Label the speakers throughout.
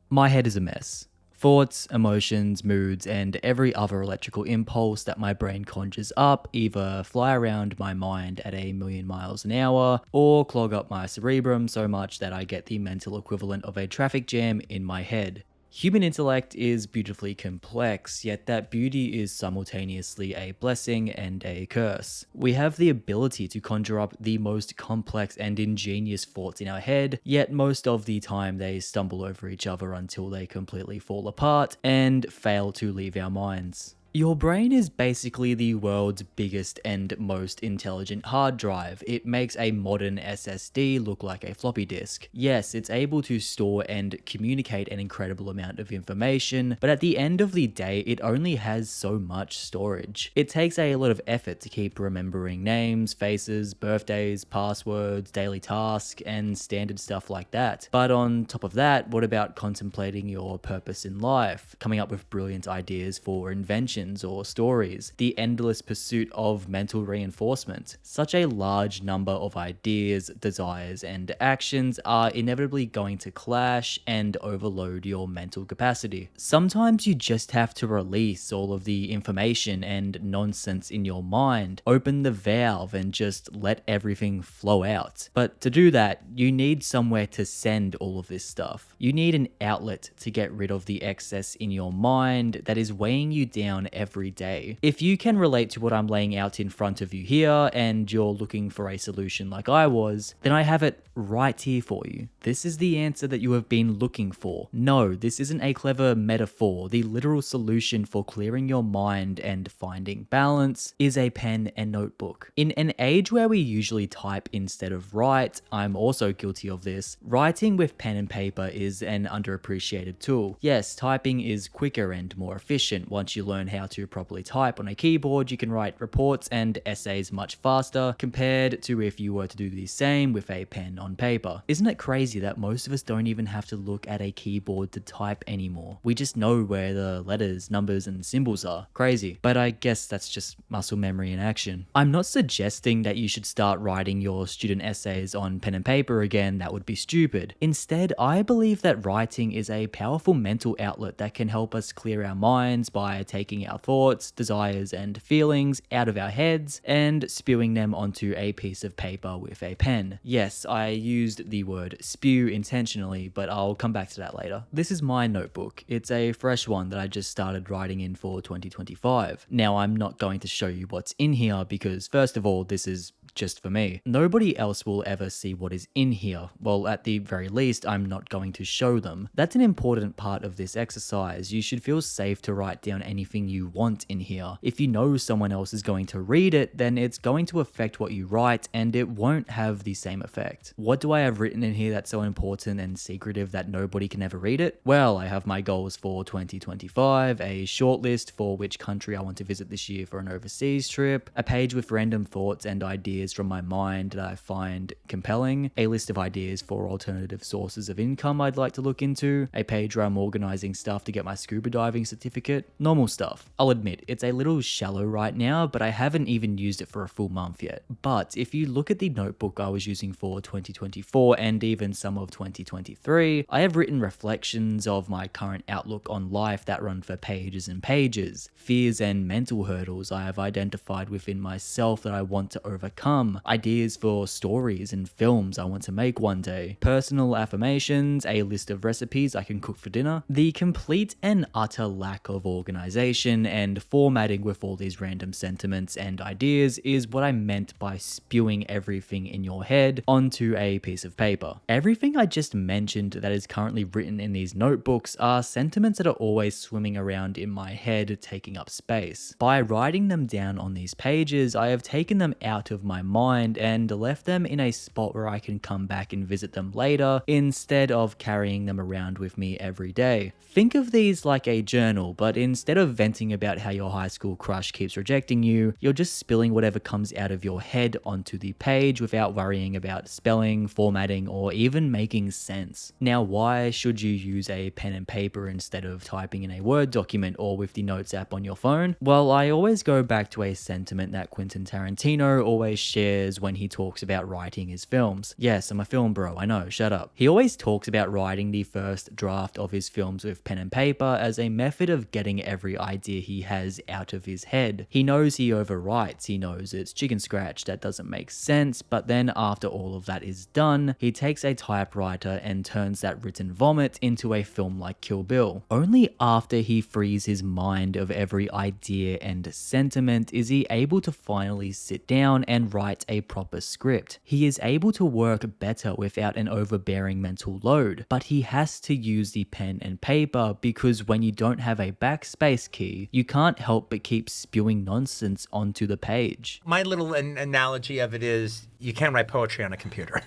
Speaker 1: My head is a mess. Thoughts, emotions, moods, and every other electrical impulse that my brain conjures up either fly around my mind at a million miles an hour or clog up my cerebrum so much that I get the mental equivalent of a traffic jam in my head. Human intellect is beautifully complex, yet that beauty is simultaneously a blessing and a curse. We have the ability to conjure up the most complex and ingenious thoughts in our head, yet most of the time they stumble over each other until they completely fall apart and fail to leave our minds. Your brain is basically the world's biggest and most intelligent hard drive. It makes a modern SSD look like a floppy disk. Yes, it's able to store and communicate an incredible amount of information, but at the end of the day, it only has so much storage. It takes a lot of effort to keep remembering names, faces, birthdays, passwords, daily tasks, and standard stuff like that. But on top of that, what about contemplating your purpose in life, coming up with brilliant ideas for inventions or stories, the endless pursuit of mental reinforcement? Such a large number of ideas, desires, and actions are inevitably going to clash and overload your mental capacity. Sometimes you just have to release all of the information and nonsense in your mind, open the valve, and just let everything flow out. But to do that, you need somewhere to send all of this stuff. You need an outlet to get rid of the excess in your mind that is weighing you down every day. If you can relate to what I'm laying out in front of you here and you're looking for a solution like I was, then I have it right here for you. This is the answer that you have been looking for. No, this isn't a clever metaphor. The literal solution for clearing your mind and finding balance is a pen and notebook. In an age where we usually type instead of write, I'm also guilty of this, writing with pen and paper is an underappreciated tool. Yes, typing is quicker and more efficient. Once you learn how to properly type on a keyboard, you can write reports and essays much faster compared to if you were to do the same with a pen on paper. Isn't it crazy that most of us don't even have to look at a keyboard to type anymore? We just know where the letters, numbers, and symbols are. Crazy. But I guess that's just muscle memory in action. I'm not suggesting that you should start writing your student essays on pen and paper again. That would be stupid. Instead, I believe that writing is a powerful mental outlet that can help us clear our minds by taking our thoughts, desires, and feelings out of our heads and spewing them onto a piece of paper with a pen. Yes, I used the word spew intentionally, but I'll come back to that later. This is my notebook. It's a fresh one that I just started writing in for 2025. Now, I'm not going to show you what's in here because, first of all, this is just for me. Nobody else will ever see what is in here. Well, at the very least, I'm not going to show them. That's an important part of this exercise. You should feel safe to write down anything you want in here. If you know someone else is going to read it, then it's going to affect what you write and it won't have the same effect. What do I have written in here that's so important and secretive that nobody can ever read it? Well, I have my goals for 2025, a short list for which country I want to visit this year for an overseas trip, a page with random thoughts and ideas from my mind that I find compelling, a list of ideas for alternative sources of income I'd like to look into, a page where I'm organizing stuff to get my scuba diving certificate, normal stuff. I'll admit, it's a little shallow right now, but I haven't even used it for a full month yet. But if you look at the notebook I was using for 2024 and even some of 2023, I have written reflections of my current outlook on life that run for pages and pages, fears and mental hurdles I have identified within myself that I want to overcome, ideas for stories and films I want to make one day, personal affirmations, a list of recipes I can cook for dinner. The complete and utter lack of organization and formatting with all these random sentiments and ideas is what I meant by spewing everything in your head onto a piece of paper. Everything I just mentioned that is currently written in these notebooks are sentiments that are always swimming around in my head, taking up space. By writing them down on these pages, I have taken them out of my mind and left them in a spot where I can come back and visit them later instead of carrying them around with me every day. Think of these like a journal, but instead of venting about how your high school crush keeps rejecting you, you're just spilling whatever comes out of your head onto the page without worrying about spelling, formatting, or even making sense. Now, why should you use a pen and paper instead of typing in a Word document or with the Notes app on your phone? Well, I always go back to a sentiment that Quentin Tarantino always shares when he talks about writing his films. Yes, I'm a film bro, I know, shut up. He always talks about writing the first draft of his films with pen and paper as a method of getting every idea he has out of his head. He knows he overwrites, he knows it's chicken scratch that doesn't make sense, but then after all of that is done, he takes a typewriter and turns that written vomit into a film like Kill Bill. Only after he frees his mind of every idea and sentiment is he able to finally sit down and write a proper script. He is able to work better without an overbearing mental load, but he has to use the pen and paper because when you don't have a backspace key, you can't help but keep spewing nonsense onto the page.
Speaker 2: My little analogy of it is you can't write poetry on a computer.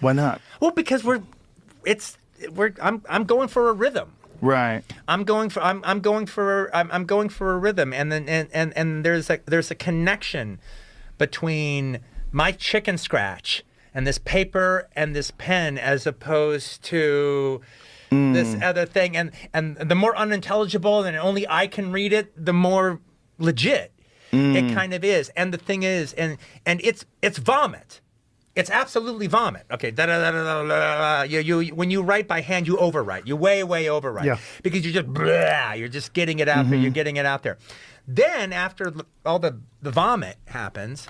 Speaker 3: Why not?
Speaker 2: Well, because I'm going for a rhythm.
Speaker 3: Right.
Speaker 2: I'm going for a rhythm, and then and there's a connection between my chicken scratch and this paper and this pen as opposed to this other thing, and the more unintelligible and only I can read it, the more legit it kind of is. And the thing is, and it's vomit. It's absolutely vomit. Okay, you when you write by hand, you overwrite. You way overwrite because you're just getting it out there. You're getting it out there. Then after all the vomit happens,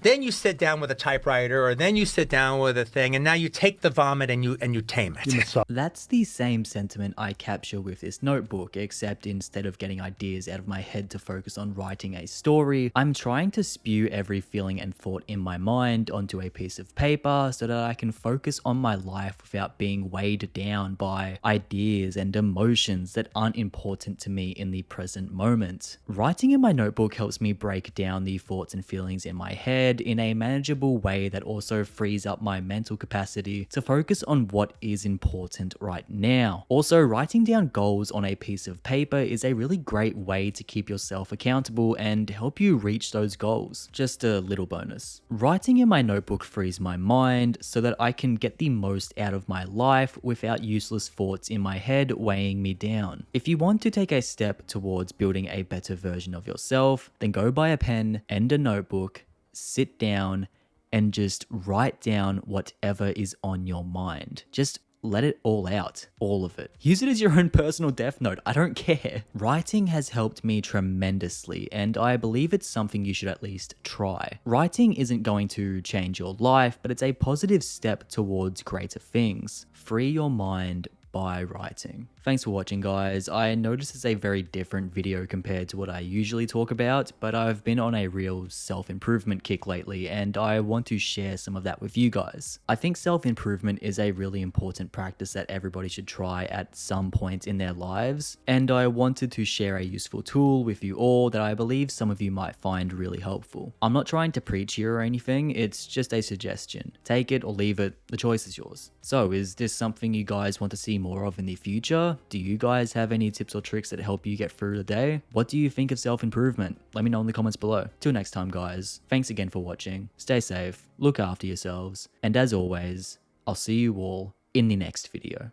Speaker 2: then you sit down with a typewriter, or then you sit down with a thing, and now you take the vomit and you tame it.
Speaker 1: That's the same sentiment I capture with this notebook, except instead of getting ideas out of my head to focus on writing a story, I'm trying to spew every feeling and thought in my mind onto a piece of paper so that I can focus on my life without being weighed down by ideas and emotions that aren't important to me in the present moment. Writing in my notebook helps me break down the thoughts and feelings in my head in a manageable way that also frees up my mental capacity to focus on what is important right now. Also, writing down goals on a piece of paper is a really great way to keep yourself accountable and help you reach those goals. Just a little bonus. Writing in my notebook frees my mind so that I can get the most out of my life without useless thoughts in my head weighing me down. If you want to take a step towards building a better version of yourself, then go buy a pen and a notebook, sit down, and just write down whatever is on your mind. Just let it all out, all of it. Use it as your own personal death note, I don't care. Writing has helped me tremendously, and I believe it's something you should at least try. Writing isn't going to change your life, but it's a positive step towards greater things. Free your mind by writing. Thanks for watching, guys. I noticed it's a very different video compared to what I usually talk about, but I've been on a real self-improvement kick lately, and I want to share some of that with you guys. I think self-improvement is a really important practice that everybody should try at some point in their lives, and I wanted to share a useful tool with you all that I believe some of you might find really helpful. I'm not trying to preach here or anything, it's just a suggestion. Take it or leave it, the choice is yours. So, is this something you guys want to see more of in the future? Do you guys have any tips or tricks that help you get through the day? What do you think of self-improvement? Let me know in the comments below. Till next time, guys. Thanks again for watching. Stay safe, look after yourselves, and as always, I'll see you all in the next video.